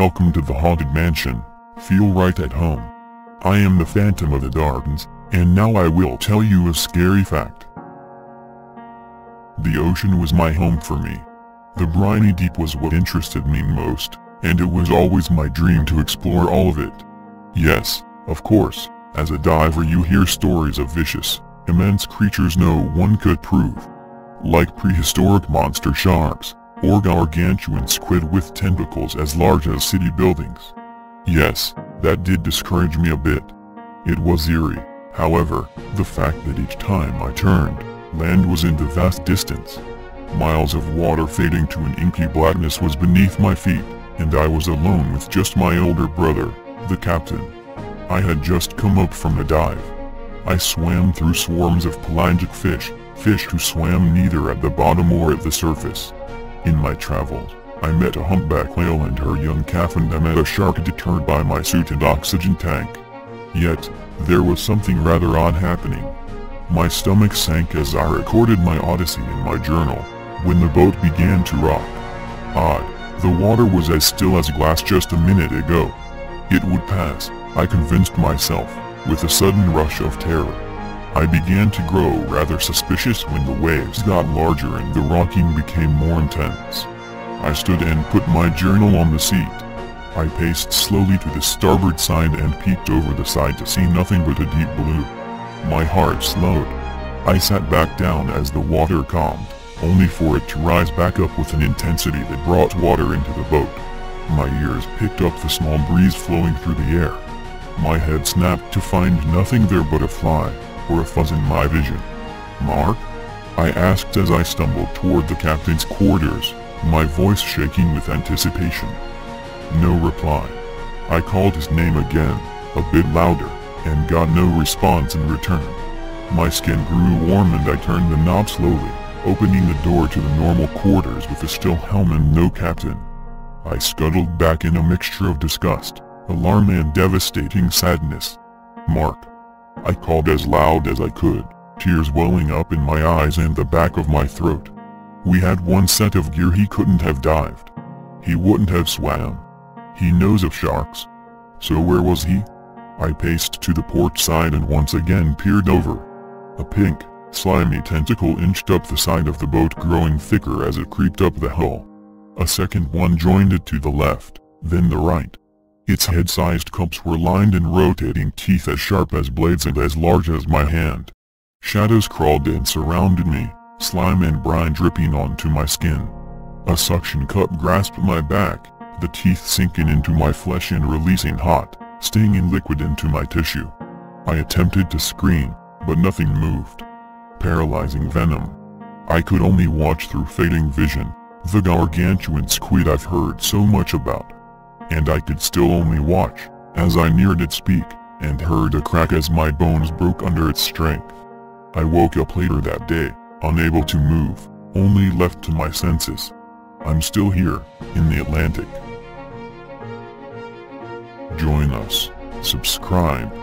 Welcome to the Haunted Mansion. Feel right at home. I am the Phantom of the Gardens, and now I will tell you a scary fact. The ocean was my home for me. The briny deep was what interested me most, and it was always my dream to explore all of it. Yes, of course, as a diver you hear stories of vicious, immense creatures no one could prove. Like prehistoric monster sharks, or gargantuan squid with tentacles as large as city buildings. Yes, that did discourage me a bit. It was eerie, however, the fact that each time I turned, land was in the vast distance. Miles of water fading to an inky blackness was beneath my feet, and I was alone with just my older brother, the captain. I had just come up from a dive. I swam through swarms of pelagic fish who swam neither at the bottom or at the surface. In my travels, I met a humpback whale and her young calf, and I met a shark deterred by my suit and oxygen tank. Yet, there was something rather odd happening. My stomach sank as I recorded my odyssey in my journal, when the boat began to rock. Odd, the water was as still as glass just a minute ago. It would pass, I convinced myself, with a sudden rush of terror. I began to grow rather suspicious when the waves got larger and the rocking became more intense. I stood and put my journal on the seat. I paced slowly to the starboard side and peeked over the side to see nothing but a deep blue. My heart slowed. I sat back down as the water calmed, only for it to rise back up with an intensity that brought water into the boat. My ears picked up the small breeze flowing through the air. My head snapped to find nothing there but a fly, or a fuzz in my vision. "Mark?" I asked as I stumbled toward the captain's quarters, my voice shaking with anticipation. No reply. I called his name again, a bit louder, and got no response in return. My skin grew warm and I turned the knob slowly, opening the door to the normal quarters with a still helm and no captain. I scuttled back in a mixture of disgust, alarm and devastating sadness. "Mark," I called as loud as I could, tears welling up in my eyes and the back of my throat. We had one set of gear. He couldn't have dived. He wouldn't have swam. He knows of sharks. So where was he? I paced to the port side and once again peered over. A pink, slimy tentacle inched up the side of the boat, growing thicker as it creeped up the hull. A second one joined it to the left, then the right. Its head-sized cups were lined in rotating teeth as sharp as blades and as large as my hand. Shadows crawled and surrounded me, slime and brine dripping onto my skin. A suction cup grasped my back, the teeth sinking into my flesh and releasing hot, stinging liquid into my tissue. I attempted to scream, but nothing moved. Paralyzing venom. I could only watch through fading vision, the gargantuan squid I've heard so much about. And I could still only watch, as I neared its peak, and heard a crack as my bones broke under its strength. I woke up later that day, unable to move, only left to my senses. I'm still here, in the Atlantic. Join us, subscribe,